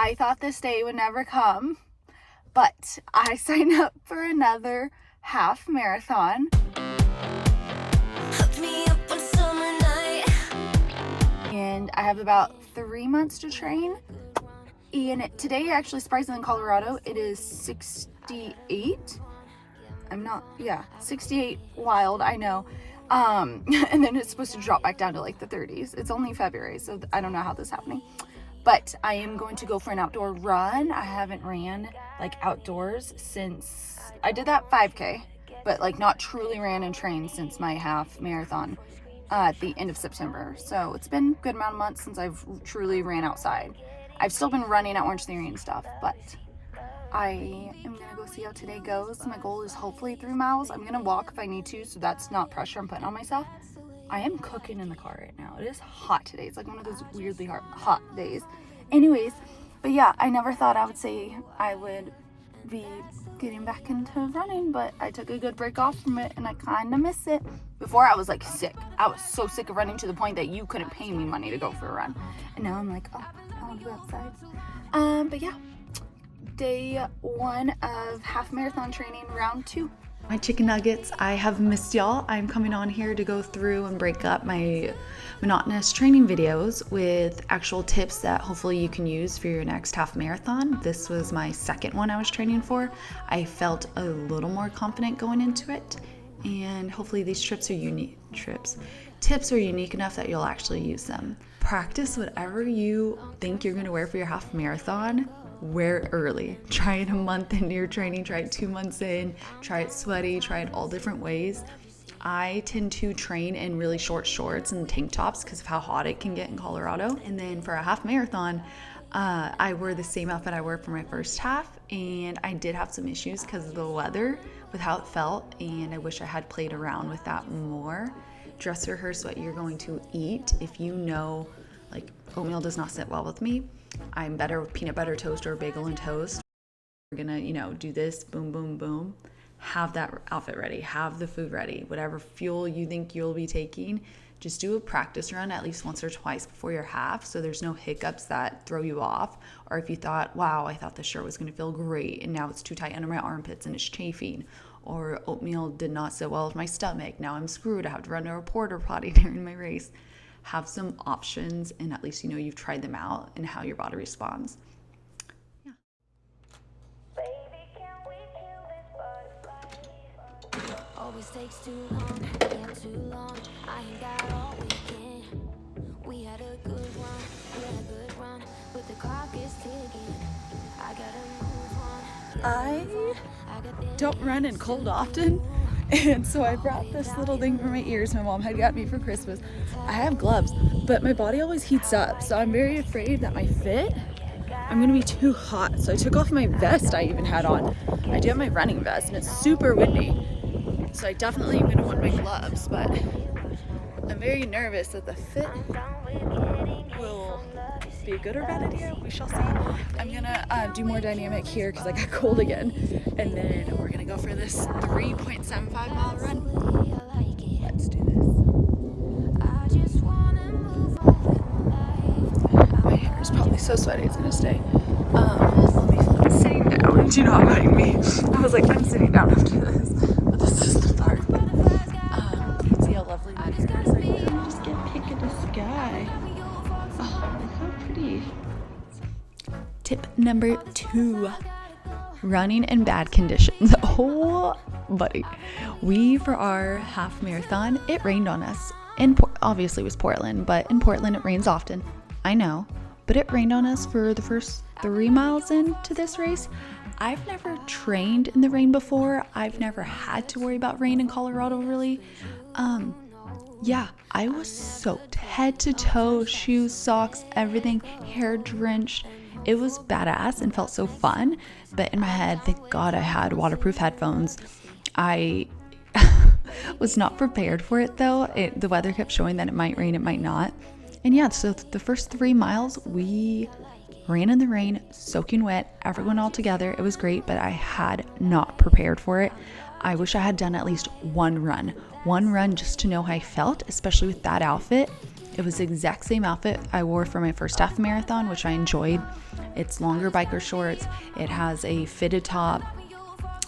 I thought this day would never come, but I signed up for another half marathon. And I have about 3 months to train. And today, actually, surprisingly in Colorado, it is 68. 68 wild, I know. And then it's supposed to drop back down to like the 30s. It's only February, so I don't know how this is happening. But I am going to go for an outdoor run. I haven't ran like outdoors since I did that 5K, but like not truly ran and trained since my half marathon at the end of September. So it's been a good amount of months since I've truly ran outside. I've still been running at Orange Theory and stuff, but I am gonna go see how today goes. My goal is hopefully 3 miles. I'm gonna walk if I need to, so that's not pressure I'm putting on myself. I am cooking in the car right now. It is hot today. It's like one of those weirdly hot days. Anyways, but yeah, I never thought I would say I would be getting back into running, but I took a good break off from it and I kind of miss it. Before I was like sick. I was so sick of running to the point that you couldn't pay me money to go for a run. And now I'm like, oh, I want to go outside. But yeah, day 1 of half marathon training, round 2. My chicken nuggets, I have missed y'all. I'm coming on here to go through and break up my monotonous training videos with actual tips that hopefully you can use for your next half marathon. This was my second one I was training for. I felt a little more confident going into it, and hopefully these tips are unique enough that you'll actually use them. Practice whatever you think you're gonna wear for your half marathon. Wear it early. Try it a month into your training, try it 2 months in, try it sweaty, try it all different ways. I tend to train in really short shorts and tank tops because of how hot it can get in Colorado. And then for a half marathon, I wore the same outfit I wore for my first half, and I did have some issues because of the weather with how it felt, and I wish I had played around with that more. Dress rehearse what you're going to eat. If you know, like, oatmeal does not sit well with me, I'm better with peanut butter toast or bagel and toast. We're gonna, do this, boom, boom, boom. Have that outfit ready, have the food ready, whatever fuel you think you'll be taking. Just do a practice run at least once or twice before your half, so there's no hiccups that throw you off. Or if you thought, wow, I thought this shirt was gonna feel great, and now it's too tight under my armpits and it's chafing. Or oatmeal did not sit well with my stomach, now I'm screwed, I have to run to a porta potty during my race. Have some options, and at least you've tried them out and how your body responds. Yeah. Always takes too long, yeah, too long. I ain't got all weekend. We had a good run, but the clock is ticking. I gotta move on. I don't run in cold often, and so I brought this little thing for my ears my mom had got me for Christmas. I have gloves, but my body always heats up, so I'm very afraid that I'm gonna be too hot. So I took off my vest I even had on. I do have my running vest, and it's super windy, so I definitely am gonna want my gloves, but I'm very nervous that the fit will be a good or bad idea. We shall see. I'm gonna do more dynamic here because I got cold again, and then we're gonna go for this 3.75 mile run. Let's do this. My hair is probably so sweaty it's gonna stay. I'm sitting down. Do not mind me. I was like, I'm sitting down after this, but this is the part. See how lovely my hair is right now. Just get pink in the sky. Oh, look how pretty. Tip number 2, running in bad conditions. Oh, buddy. For our half marathon, it rained on us. Obviously it was Portland, but in Portland it rains often. I know, but it rained on us for the first 3 miles into this race. I've never trained in the rain before. I've never had to worry about rain in Colorado, really. Yeah, I was soaked head to toe, shoes, socks, everything, hair drenched. It was badass and felt so fun, but in my head, thank God I had waterproof headphones. I was not prepared for it though. The weather kept showing that it might rain, it might not. And yeah, so the first 3 miles, we ran in the rain, soaking wet, everyone all together. It was great, but I had not prepared for it. I wish I had done at least one run just to know how I felt, especially with that outfit. It was the exact same outfit I wore for my first half marathon, which I enjoyed. It's longer biker shorts. It has a fitted top,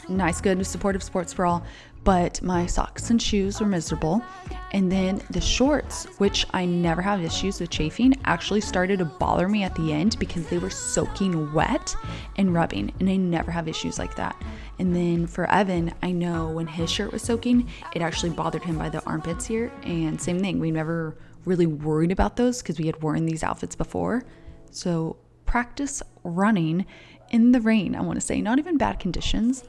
nice, good, supportive sports bra, but my socks and shoes were miserable. And then the shorts, which I never have issues with chafing, actually started to bother me at the end because they were soaking wet and rubbing, and I never have issues like that. And then for Evan, I know when his shirt was soaking, it actually bothered him by the armpits here. And same thing, we never really worried about those because we had worn these outfits before. So practice running in the rain, I want to say, not even bad conditions,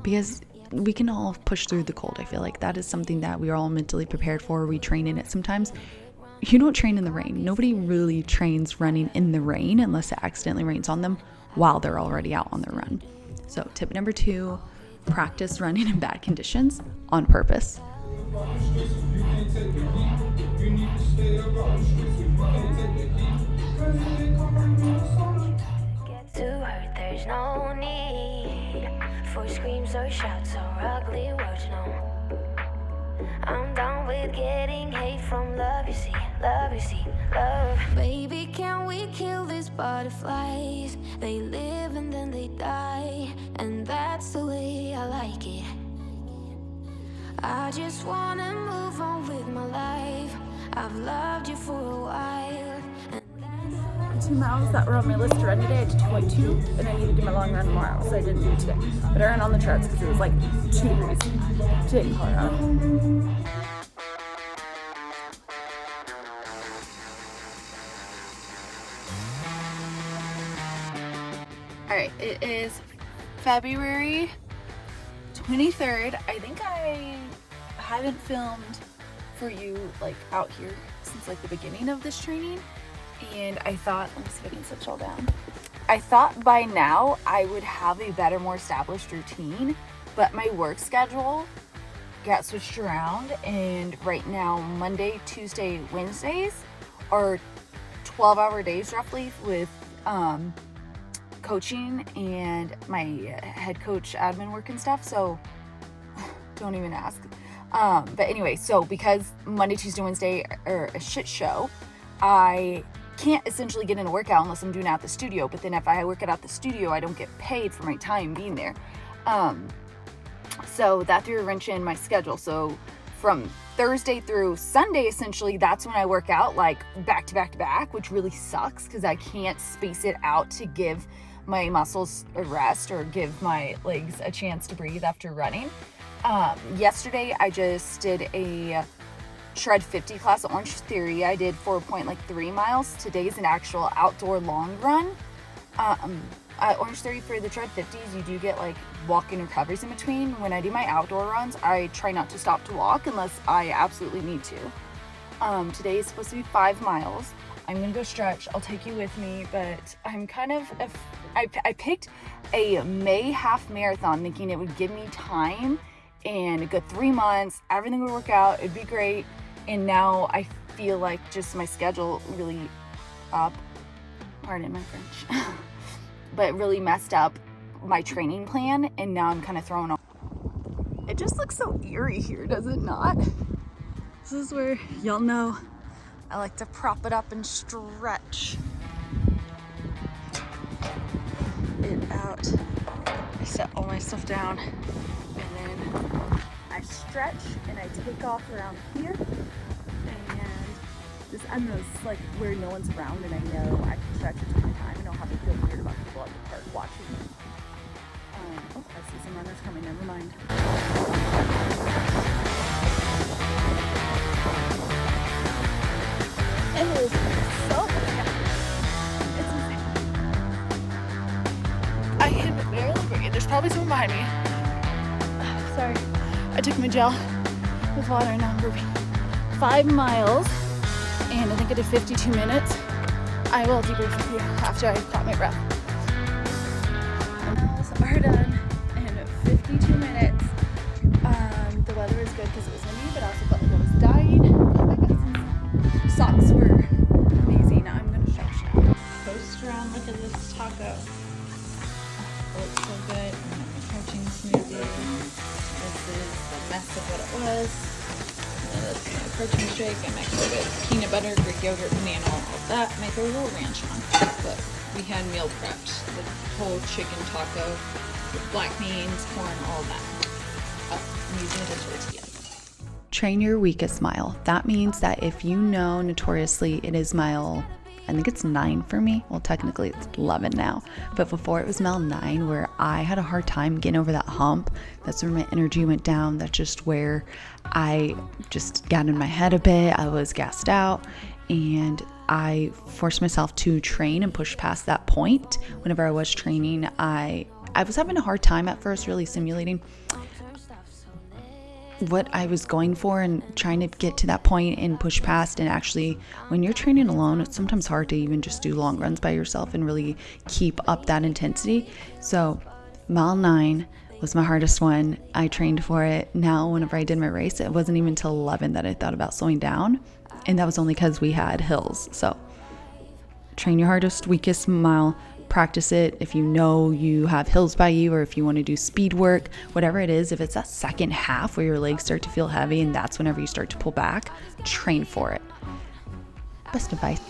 because we can all push through the cold. I feel like that is something that we are all mentally prepared for. We train in it sometimes. You don't train in the rain. Nobody really trains running in the rain unless it accidentally rains on them while they're already out on their run. So tip number 2, practice running in bad conditions on purpose. Get to hurt, there's no need for screams or shouts or ugly words, no. I'm done with getting hate from love, you see, love, you see, love. Baby, can we kill these butterflies? They live and then they die, and that's the way I like it. I just wanna move on with my life. I've loved you for a while, and 2 miles that were on my list to run today. I did 2.2, and I need to do my long run tomorrow, so I didn't do it today. But I ran on the charts because it was like 2 degrees today in Colorado. Alright, it is February 23rd. I think I haven't filmed for you like out here since like the beginning of this training. And I thought, let me see if I can switch all down. I thought by now I would have a better, more established routine, but my work schedule got switched around, and right now Monday, Tuesday, Wednesdays are 12-hour days roughly with coaching and my head coach admin work and stuff, so don't even ask. But anyway, so because Monday, Tuesday, Wednesday are a shit show, I can't essentially get in a workout unless I'm doing it at the studio. But then if I work it at the studio, I don't get paid for my time being there. So that threw a wrench in my schedule. So from Thursday through Sunday, essentially, that's when I work out like back to back to back, which really sucks because I can't space it out to give my muscles a rest or give my legs a chance to breathe after running. Yesterday, I just did a Tread 50 class at Orange Theory. I did 4.3 miles. Today's an actual outdoor long run. At Orange Theory for the Tread 50s, you do get like walking recoveries in between. When I do my outdoor runs, I try not to stop to walk unless I absolutely need to. Today is supposed to be 5 miles. I'm gonna go stretch. I'll take you with me, but I'm kind of, I picked a May half marathon thinking it would give me time and a good 3 months, everything would work out, it'd be great. And now I feel like just my schedule really pardon my French, but really messed up my training plan, and now I'm kind of thrown off. It just looks so eerie here, does it not? This is where y'all know I like to prop it up and stretch it out. I set all my stuff down, and then I stretch and I take off around here, and just, I don't know, it's like where no one's around and I know I can stretch it to my time and I don't have to feel weird about people at the park watching me. Oh, I see some runners coming, never mind. It is so bad. It's insane. I can barely breathe. There's probably someone behind me. Sorry. I took my gel with water and now I'm burping. 5 miles, and I think I did 52 minutes. I will debrief with you after I've caught my breath. Miles are done in 52 minutes. The weather is good because it was windy, but I also felt like I was dying. Oh my God, socks were amazing. I'm gonna stretch now. Post around, look at this taco. Oh, it's so good. Protein smoothie. This is the mess of what it was. And that's my protein shake. I might go with peanut butter, Greek yogurt, banana, all of that. I might throw a little ranch on. But we had meal prepped the whole chicken taco with black beans, corn, all that. I'm using it as tortilla. Train your weakest mile. That means that if you know notoriously it is mile, I think it's 9 for me. Well, technically it's 11 now. But before it was mile 9 where I had a hard time getting over that hump. That's where my energy went down. That's just where I just got in my head a bit. I was gassed out and I forced myself to train and push past that point. Whenever I was training, I was having a hard time at first really simulating what I was going for and trying to get to that point and push past. And actually, when you're training alone, it's sometimes hard to even just do long runs by yourself and really keep up that intensity. So mile 9 was my hardest one. I trained for it. Now, whenever I did my race, it wasn't even till 11 that I thought about slowing down. And that was only because we had hills. So train your hardest, weakest mile. Practice it if you know you have hills by you, or if you want to do speed work, whatever it is. If it's that second half where your legs start to feel heavy and that's whenever you start to pull back, train for it. Best advice.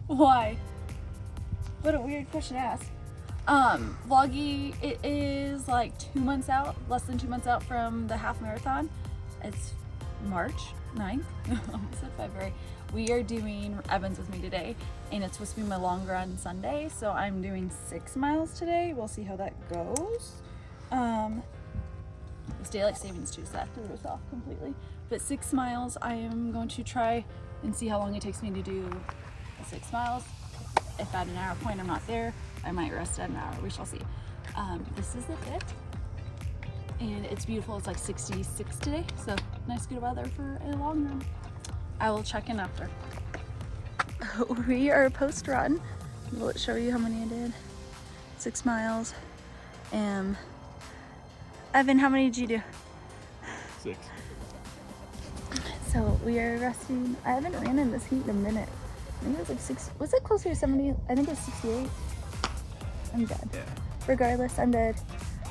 Why? What a weird question to ask. Vloggy, it is like 2 months out, less than 2 months out from the half marathon. It's March 9th, almost said February. We are doing Evans with me today, and it's supposed to be my long run Sunday, so I'm doing 6 miles today. We'll see how that goes. It's daylight savings too, so that threw us off completely. But 6 miles, I am going to try and see how long it takes me to do 6 miles. If at an hour point I'm not there, I might rest at an hour. We shall see. This is the fit, and it's beautiful. It's like 66 today, so nice good weather for a long run. I will check in after. We are post run. Will it show you how many I did? 6 miles. Evan, how many did you do? 6. So we are resting. I haven't ran in this heat in a minute. I think it was like 6. Was it closer to 70? I think it was 68. I'm dead. Yeah. Regardless, I'm dead.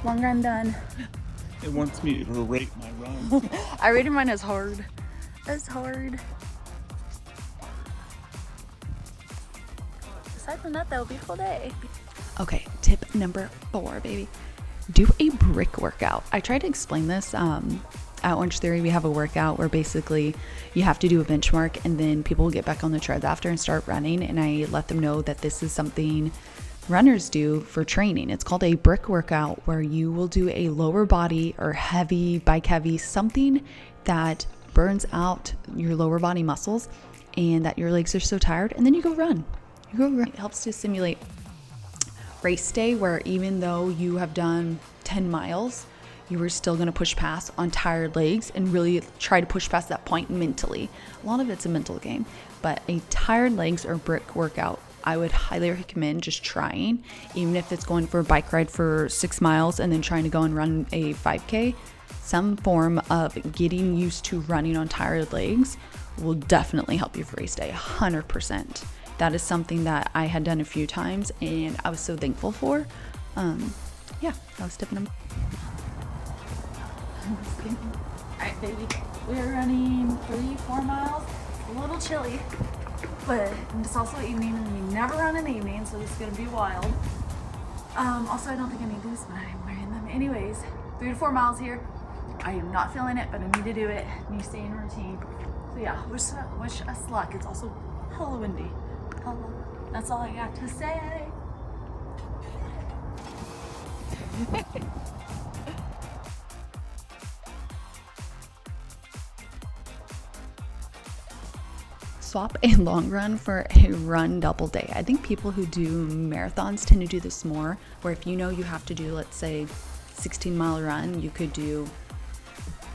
Long run done. It wants me to rate my run. I rated mine as hard. As hard. Aside from that, though, beautiful day. Okay, tip number 4, baby. Do a brick workout. I tried to explain this. At Orange Theory, we have a workout where basically you have to do a benchmark and then people will get back on the treads after and start running. And I let them know that this is something runners do for training. It's called a brick workout, where you will do a lower body or heavy, bike heavy, something that burns out your lower body muscles and that your legs are so tired. And then you go run. It helps to simulate race day, where even though you have done 10 miles, you are still going to push past on tired legs and really try to push past that point mentally. A lot of it's a mental game, but a tired legs or brick workout, I would highly recommend just trying, even if it's going for a bike ride for 6 miles and then trying to go and run a 5K. Some form of getting used to running on tired legs will definitely help you for race day, 100%. That is something that I had done a few times and I was so thankful for. Yeah, I was tipping them. Alright, baby. We're running 3-4 miles. A little chilly, but it's also evening and we never run in the evening, so this is going to be wild. Also, I don't think I need these, but I'm wearing them. Anyways, 3 to 4 miles here. I am not feeling it, but I need to do it. Need to stay in routine. So yeah, wish us luck. It's also hella windy. That's all I got to say. Swap a long run for a run double day. I think people who do marathons tend to do this more, where if you know you have to do, let's say, 16-mile run, you could do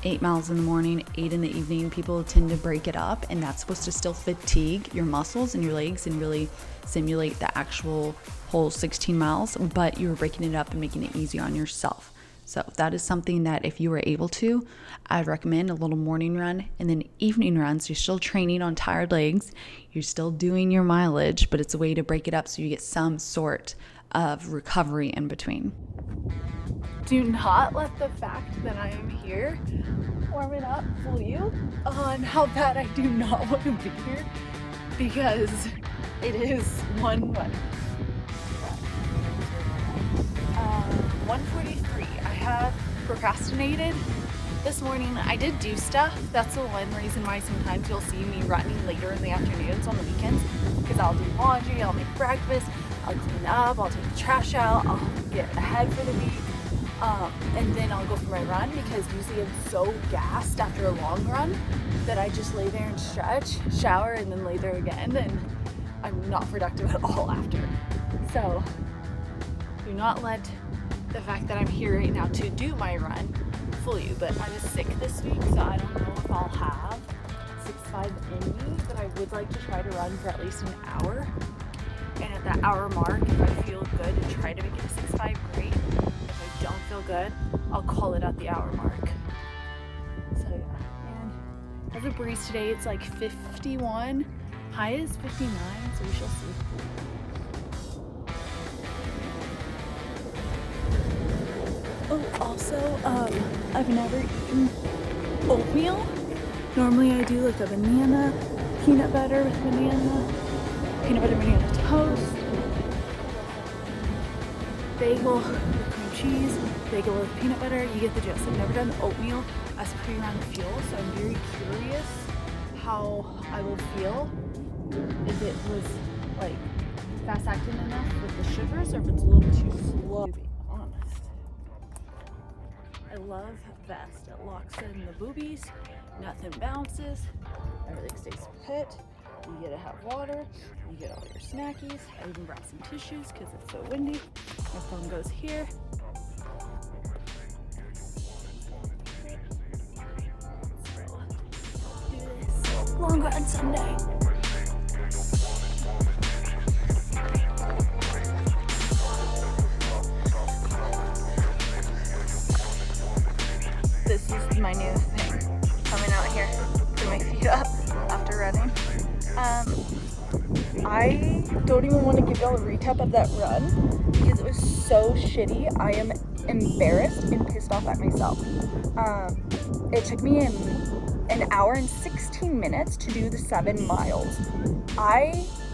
8 miles in the morning, 8 in the evening. People tend to break it up, and that's supposed to still fatigue your muscles and your legs and really simulate the actual whole 16 miles, but you're breaking it up and making it easy on yourself. So that is something that if you were able to, I'd recommend a little morning run and then evening runs. You're still training on tired legs. You're still doing your mileage, but it's a way to break it up so you get some sort of recovery in between. do not let the fact that I am here warming up fool you on how bad I do not want to be here, because it is one run. 1:43. I have procrastinated this morning. I did do stuff. That's the one reason why sometimes you'll see me running later in the afternoons on the weekends, because I'll do laundry, I'll make breakfast, I'll clean up, I'll take the trash out, I'll get ahead for the week, and then I'll go for my run, because usually I'm so gassed after a long run that I just lay there and stretch, shower, and then lay there again, and I'm not productive at all after. So do not let the fact that I'm here right now to do my run fool you. But I was sick this week, so I don't know if I'll have 6.5 in me, but I would like to try to run for at least an hour. And at that hour mark, if I feel good and try to make it a 6.5, great. If I don't feel good, I'll call it at the hour mark. So yeah, and as a breeze today, it's like 51, high is 59, so we shall see. Oh, also, I've never eaten oatmeal. Normally I do like a banana, peanut butter with banana, peanut butter banana toast, bagel with cream cheese, bagel with peanut butter. You get the gist. I've never done oatmeal as pre-run fuel, so I'm very curious how I will feel if it was like fast acting enough with the sugars, or if it's a little too slow. I love vest. It locks in the boobies, nothing bounces, everything stays put. You get to have water, you get all your snackies. I even brought some tissues because it's so windy. My phone goes here. So, do this long run Sunday. This is my new thing, coming out here, put my feet up after running. I don't even want to give y'all a recap of that run because it was so shitty. I am embarrassed and pissed off at myself. It took me an hour and 16 minutes to do the 7 miles.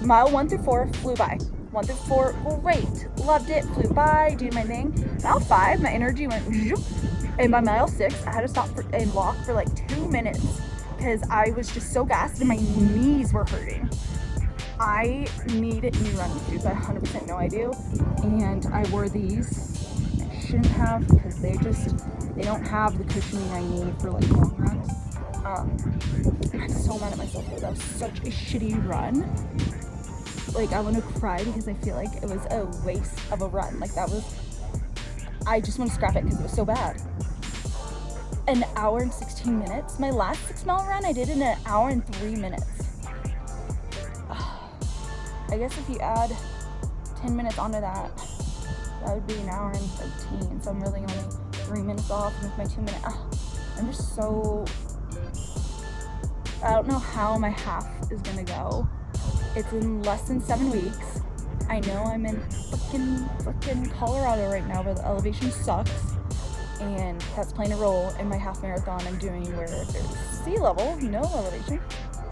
Mile 1 through 4 flew by. 1 through 4, great, loved it, flew by, did my thing. Mile 5, my energy went zoop. And by mile 6, I had to stop and walk for like 2 minutes because I was just so gassed and my knees were hurting. I need new running shoes. I 100% know I do. And I wore these. I shouldn't have because they don't have the cushioning I need for like long runs. I'm so mad at myself though. That was such a shitty run. Like, I want to cry because I feel like it was a waste of a run. Like, I just want to scrap it because it was so bad. An hour and 16 minutes. My last 6-mile run, I did in an hour and 3 minutes. I guess if you add 10 minutes onto that, that would be an hour and 13. So I'm really only 3 minutes off with my 2 minute. I'm just so, I don't know how my half is gonna go. It's in less than 7 weeks. I know I'm in fucking Colorado right now where the elevation sucks, and that's playing a role in my half marathon I'm doing where there's sea level, no elevation,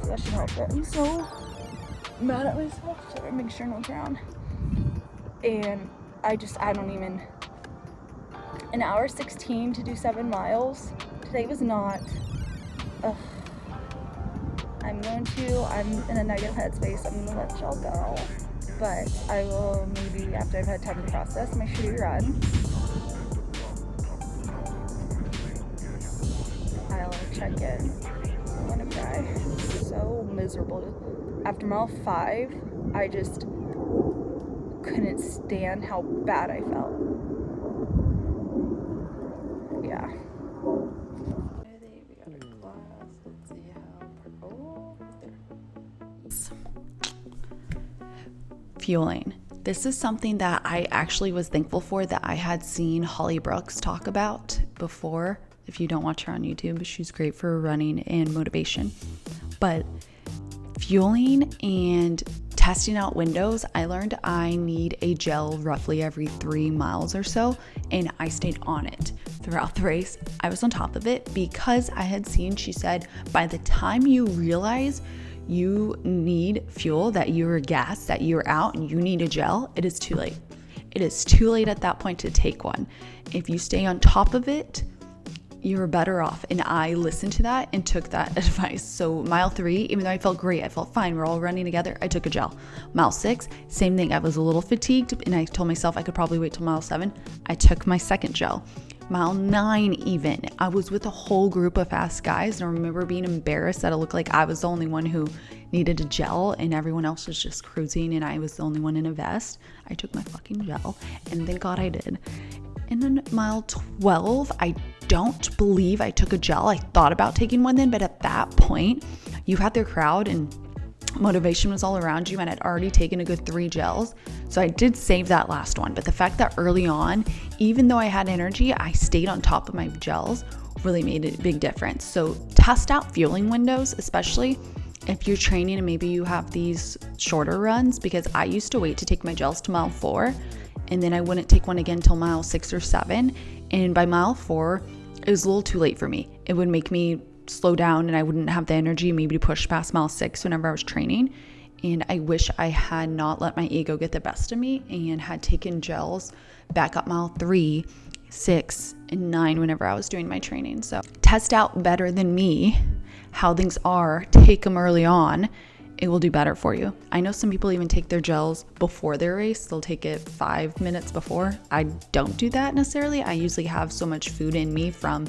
so that should help. But I'm so mad at myself, so I make sure no one's around. And I don't even, an hour 16 to do 7 miles. Today was not, I'm in a negative headspace. I'm gonna let y'all go. But I will maybe, after I've had time to process my shitty run, I'll check in. I wanna cry. So miserable. After mile 5, I just couldn't stand how bad I felt. Yeah. We got a class. Let's see how. Oh, there. Fueling. This is something that I actually was thankful for that I had seen Holly Brooks talk about before. If you don't watch her on YouTube, she's great for running and motivation. But fueling and testing out windows, I learned I need a gel roughly every 3 miles or so, and I stayed on it throughout the race. I was on top of it because I had seen, she said, by the time you realize you need fuel, that you're gassed, that you're out and you need a gel, it is too late. It is too late at that point to take one. If you stay on top of it, you're better off. And I listened to that and took that advice. So mile 3, even though I felt great, I felt fine, we're all running together, I took a gel. Mile 6, same thing. I was a little fatigued and I told myself I could probably wait till mile 7. I took my second gel. Mile 9 even, I was with a whole group of fast guys, and I remember being embarrassed that it looked like I was the only one who needed a gel and everyone else was just cruising and I was the only one in a vest. I took my fucking gel, and thank God I did. And then mile 12, I don't believe I took a gel. I thought about taking one then, but at that point, you had the crowd and motivation was all around you, and I'd already taken a good 3 gels. So I did save that last one. But the fact that early on, even though I had energy, I stayed on top of my gels really made a big difference. So test out fueling windows, especially if you're training and maybe you have these shorter runs, because I used to wait to take my gels to mile 4 and then I wouldn't take one again till mile 6 or 7. And by mile 4, it was a little too late for me. It would make me slow down and I wouldn't have the energy maybe to push past mile 6 whenever I was training. And I wish I had not let my ego get the best of me and had taken gels back up mile 3, 6, and 9 whenever I was doing my training. So test out better than me how things are, take them early on. It will do better for you. I know some people even take their gels before their race. They'll take it 5 minutes before. I don't do that necessarily. I usually have so much food in me from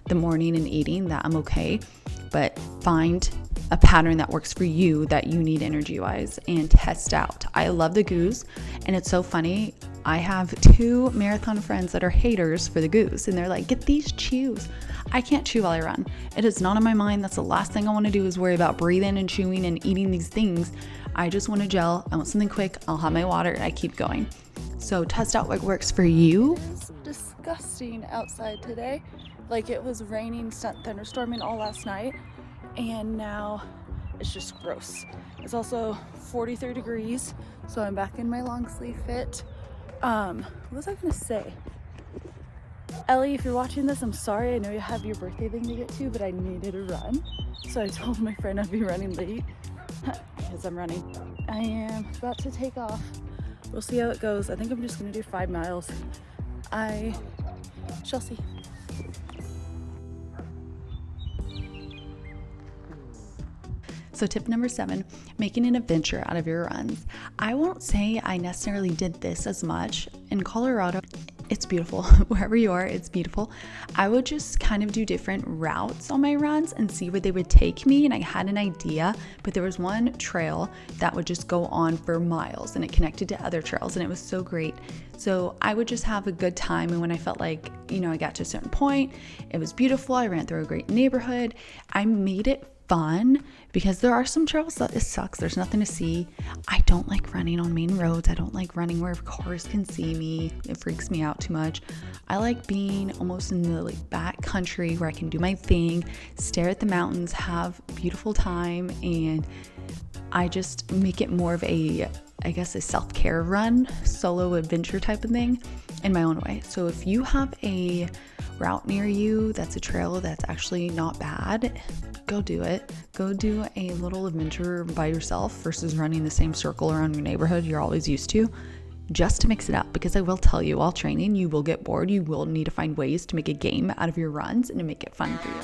the morning and eating that I'm okay. But find a pattern that works for you that you need energy wise and test out. I love the goose, and it's so funny. I have 2 marathon friends that are haters for the goose, and they're like, get these chews. I can't chew while I run. It is not on my mind. That's the last thing I want to do is worry about breathing and chewing and eating these things. I just want a gel. I want something quick. I'll have my water and I keep going. So test out what works for you. It's disgusting outside today. Like, it was raining, thunderstorming all last night, and now it's just gross. It's also 43 degrees, so I'm back in my long sleeve fit. What was I gonna say? Ellie, if you're watching this, I'm sorry. I know you have your birthday thing to get to, but I needed a run. So I told my friend I'd be running late because I'm running. I am about to take off. We'll see how it goes. I think I'm just gonna do 5 miles. I shall see. So tip number 7, making an adventure out of your runs. I won't say I necessarily did this as much. In Colorado, it's beautiful. Wherever you are, it's beautiful. I would just kind of do different routes on my runs and see where they would take me. And I had an idea, but there was one trail that would just go on for miles and it connected to other trails and it was so great. So I would just have a good time. And when I felt like, I got to a certain point, it was beautiful. I ran through a great neighborhood. I made it fun because there are some trails that it sucks. There's nothing to see. I don't like running on main roads. I don't like running where cars can see me. It freaks me out too much. I like being almost in the back country where I can do my thing, stare at the mountains, have a beautiful time, and I just make it more of a self-care run, solo adventure type of thing in my own way. So if you have a route near you that's a trail that's actually not bad, go do it. Go do a little adventure by yourself versus running the same circle around your neighborhood you're always used to, just to mix it up. Because I will tell you, while training, you will get bored. You will need to find ways to make a game out of your runs and to make it fun for you.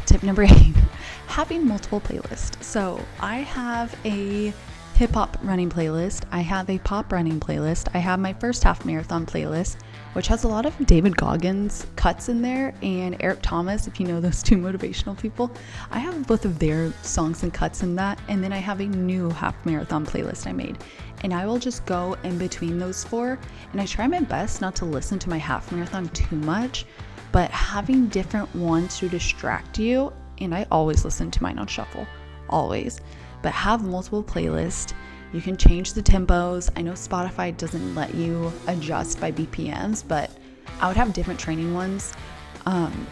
Tip number 8, having multiple playlists. So I have a hip hop running playlist. I have a pop running playlist. I have my first half marathon playlist, which has a lot of David Goggins cuts in there and Eric Thomas, if you know those two motivational people. I have both of their songs and cuts in that. And then I have a new half marathon playlist I made. And I will just go in between those four. And I try my best not to listen to my half marathon too much, but having different ones to distract you. And I always listen to mine on shuffle, always. But have multiple playlists. You can change the tempos. I know Spotify doesn't let you adjust by BPMs, but I would have different training ones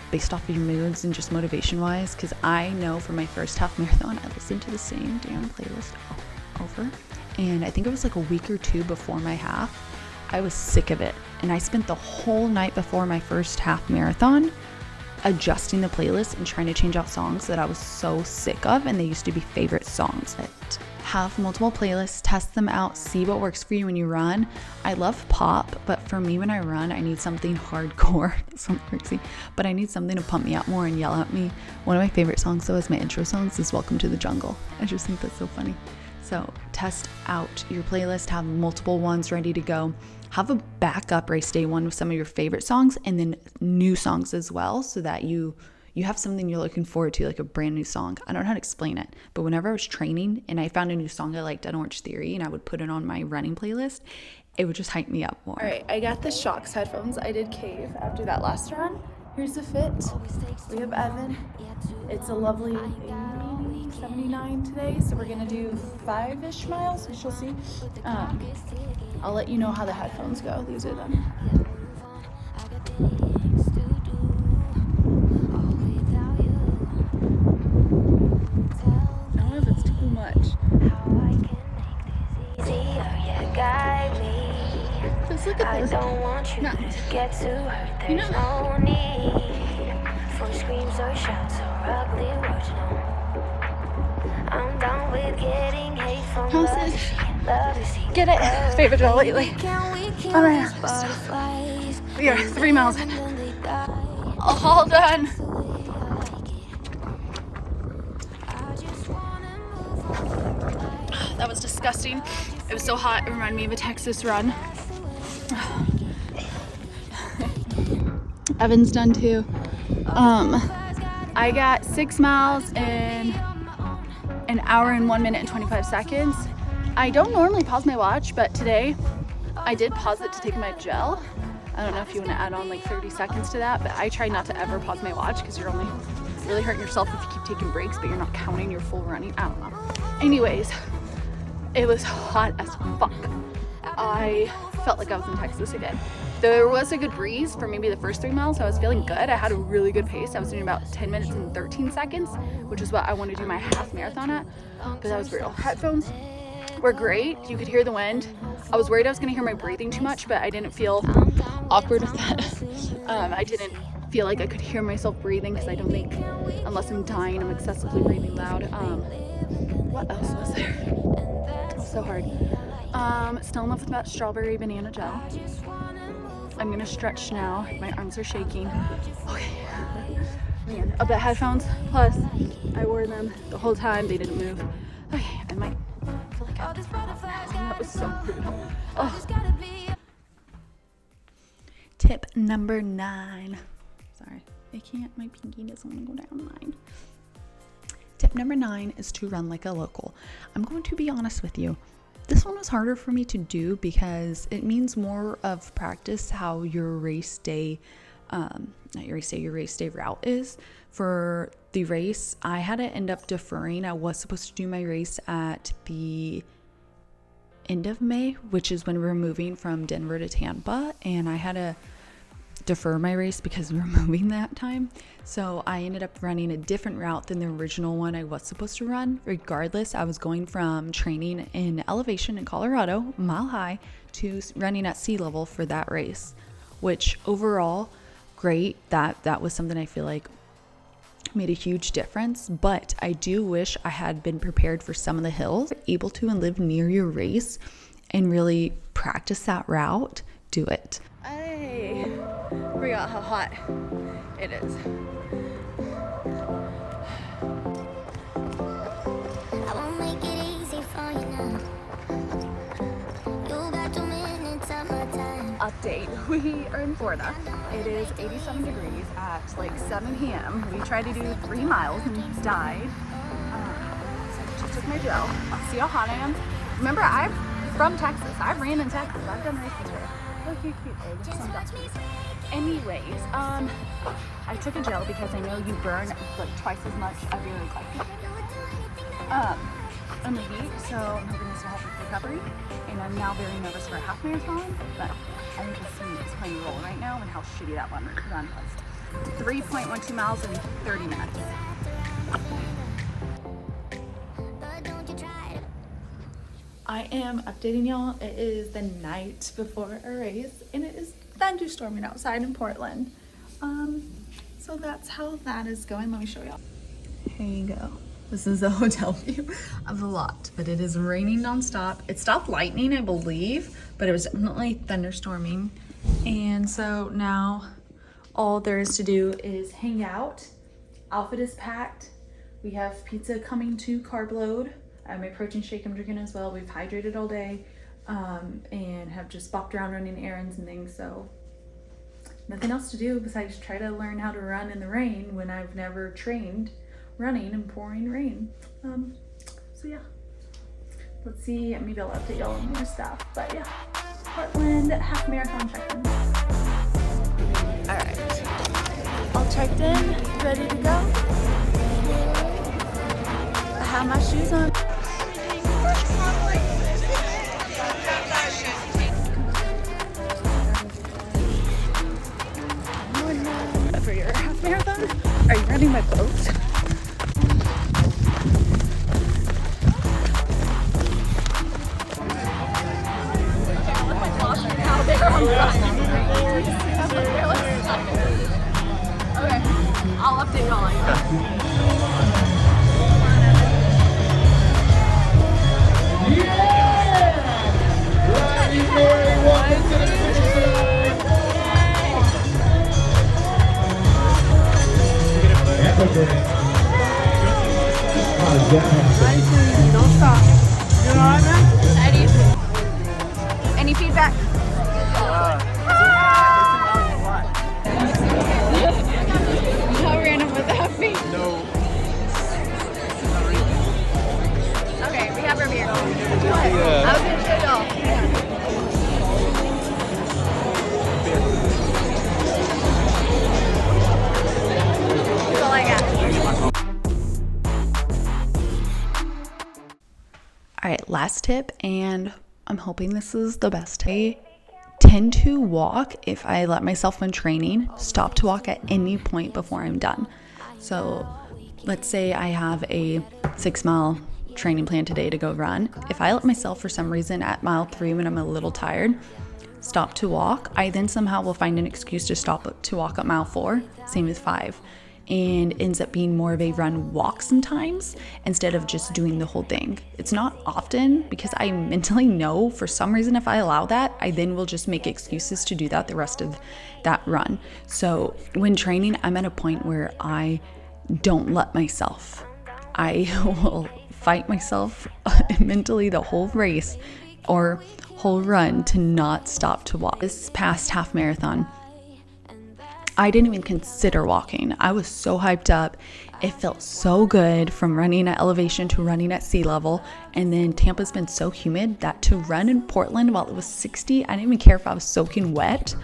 based off of your moods and just motivation wise, because I know for my first half marathon, I listened to the same damn playlist over. And I think it was like a week or two before my half. I was sick of it. And I spent the whole night before my first half marathon adjusting the playlist and trying to change out songs that I was so sick of, and they used to be favorite songs. But have multiple playlists, test them out, see what works for you when you run. I love pop, but for me when I run, I need something hardcore, something crazy, but I need something to pump me up more and yell at me. One of my favorite songs though is my intro songs is Welcome to the Jungle. I just think that's so funny. So test out your playlist, have multiple ones ready to go. Have a backup race day one with some of your favorite songs and then new songs as well, so that you have something you're looking forward to, like a brand new song. I don't know how to explain it, but whenever I was training and I found a new song I liked on Orange Theory and I would put it on my running playlist, it would just hype me up more. All right, I got the Shocks headphones. I did Cave after that last run. Here's the fit. We have Evan. It's a lovely 80, 79 today, so we're gonna do 5-ish miles, we shall see. I'll let you know how the headphones go. These are them. I don't know if it's too much. Just look at this. I don't want you to get too hurt. There's no need for screams or shouts or ugly words. No, I'm done with getting hate from love. You see, Get it. Favorite drill lately. All right. We are 3 miles in. All done. That was disgusting. It was so hot. It reminded me of a Texas run. Evan's done too. I got 6 miles in an hour and 1 minute and 25 seconds. I don't normally pause my watch, but today I did pause it to take my gel. I don't know if you want to add on like 30 seconds to that, but I try not to ever pause my watch because you're only really hurting yourself if you keep taking breaks, but you're not counting your full running. I don't know. Anyways, it was hot as fuck. I felt like I was in Texas again. There was a good breeze for maybe the first 3 miles, so I was feeling good. I had a really good pace. I was doing about 10 minutes and 13 seconds, which is what I want to do my half marathon at, but that was brutal. Headphones were great. You could hear the wind. I was worried I was going to hear my breathing too much, but I didn't feel awkward with that. I didn't feel like I could hear myself breathing, because I don't think, unless I'm dying, I'm excessively breathing loud. What else was there? It was so hard. Still enough with that strawberry banana gel. I'm gonna stretch now. My arms are shaking. Okay. Man, the headphones. Plus, I wore them the whole time. They didn't move. Okay, I might feel like I have to fall off now. That was so brutal. Oh. Tip number 9. Sorry, I can't. My pinky doesn't want to go down 9. Tip number 9 is to run like a local. I'm going to be honest with you. This one was harder for me to do because it means more of practice how your race day, your race day route is. For the race, I had to end up deferring. I was supposed to do my race at the end of May, which is when we were moving from Denver to Tampa, and I had to defer my race because we were moving that time. So I ended up running a different route than the original one I was supposed to run. Regardless, I was going from training in elevation in Colorado, mile high, to running at sea level for that race, which overall, great. That was something I feel like made a huge difference, but I do wish I had been prepared for some of the hills. Able to and live near your race and really practice that route, do it. Hey, forgot how hot it is. I won't make it easy for you now. update. We are in Florida. It is 87 degrees at like 7 p.m. We tried to do 3 miles and died. So I just took my gel. See how hot I am? Remember, I'm from Texas. I've ran in Texas. I've done races there. Look how cute they are. There's some duckies. Anyways, I took a gel because I know you burn like twice as much of your glycogen in the heat, so I'm hoping this will help with recovery. And I'm now very nervous for a half marathon, but I think this team is playing a role right now and how shitty that one run was. 3.12 miles in 30 minutes. I am updating y'all. It is the night before a race and it is thunderstorming outside in Portland. So that's how that is going. Let me show y'all. Here you go. This is the hotel view of the lot, but it is raining nonstop. It stopped lightning, I believe, but it was definitely thunderstorming. And so now all there is to do is hang out. Outfit is packed. We have pizza coming to carb load. I have my protein shake I'm drinking as well. We've hydrated all day and have just bopped around running errands and things. So nothing else to do besides try to learn how to run in the rain when I've never trained running in pouring rain. So yeah, let's see, maybe I'll update y'all on more stuff, but yeah, Portland half marathon check-in. All right, all checked in, ready to go. I have my shoes on. For your half marathon, are you running my boat? Okay, I'll update y'all later. Don't stop. You know what I mean? Any feedback? How random would that be? No. Okay, we have our beer. I was gonna show y'all. That's all I got. All right, last tip, and I'm hoping this is the best. I tend to walk, if I let myself when training, stop to walk at any point before I'm done. So let's say I have a 6-mile training plan today to go run. If I let myself for some reason at mile 3 when I'm a little tired, stop to walk, I then somehow will find an excuse to stop to walk at mile 4, same with 5. And ends up being more of a run walk sometimes instead of just doing the whole thing. It's not often because I mentally know for some reason if I allow that, I then will just make excuses to do that the rest of that run. So when training, I'm at a point where I don't let myself. I will fight myself mentally the whole race or whole run to not stop to walk. This past half marathon, I didn't even consider walking. I was so hyped up. It felt so good from running at elevation to running at sea level. And then Tampa's been so humid that to run in Portland while it was 60, I didn't even care if I was soaking wet.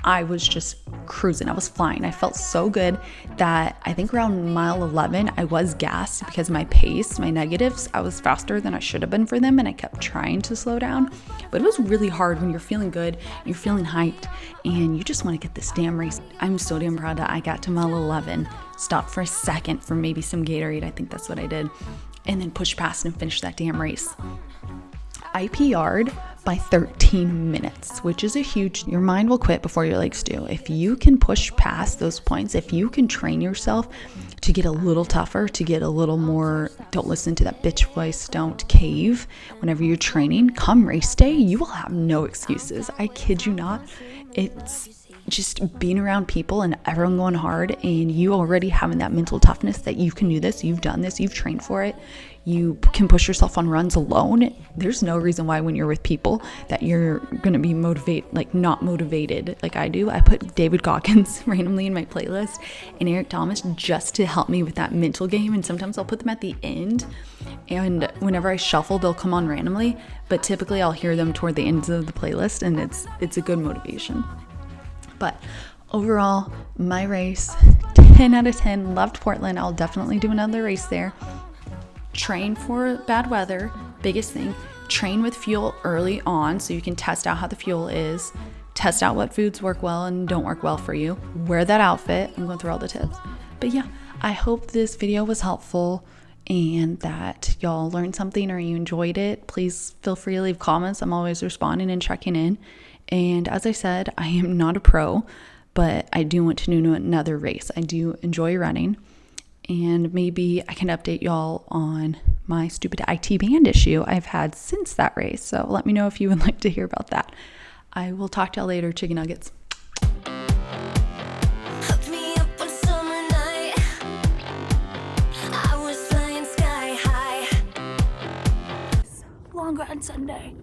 I was just cruising. I was flying. I felt so good that I think around mile 11, I was gassed because my pace, my negatives, I was faster than I should have been for them. And I kept trying to slow down. But it was really hard when you're feeling good, you're feeling hyped, and you just want to get this damn race. I'm so damn proud that I got to mile 11, stopped for a second for maybe some Gatorade. I think that's what I did. And then pushed past and finished that damn race. I PR'd by 13 minutes, which is a huge, your mind will quit before your legs do. If you can push past those points, if you can train yourself to get a little tougher, to get a little more, don't listen to that bitch voice, don't cave whenever you're training, come race day, you will have no excuses. I kid you not. It's just being around people and everyone going hard, and you already having that mental toughness that you can do this, you've done this, you've trained for it, you can push yourself on runs alone. There's no reason why when you're with people that you're gonna be not motivated like I do. I put David Goggins randomly in my playlist and Eric Thomas just to help me with that mental game, and sometimes I'll put them at the end, and whenever I shuffle they'll come on randomly, but typically I'll hear them toward the ends of the playlist, and it's a good motivation. But overall, my race, 10 out of 10. Loved Portland. I'll definitely do another race there. Train for bad weather. Biggest thing, train with fuel early on so you can test out how the fuel is. Test out what foods work well and don't work well for you. Wear that outfit. I'm going through all the tips. But yeah, I hope this video was helpful and that y'all learned something or you enjoyed it. Please feel free to leave comments. I'm always responding and checking in. And as I said, I am not a pro, but I do want to do another race. I do enjoy running, and maybe I can update y'all on my stupid IT band issue I've had since that race. So let me know if you would like to hear about that. I will talk to y'all later, chicken nuggets. Hooked me up one summer night. I was flying sky high. Long run Sunday.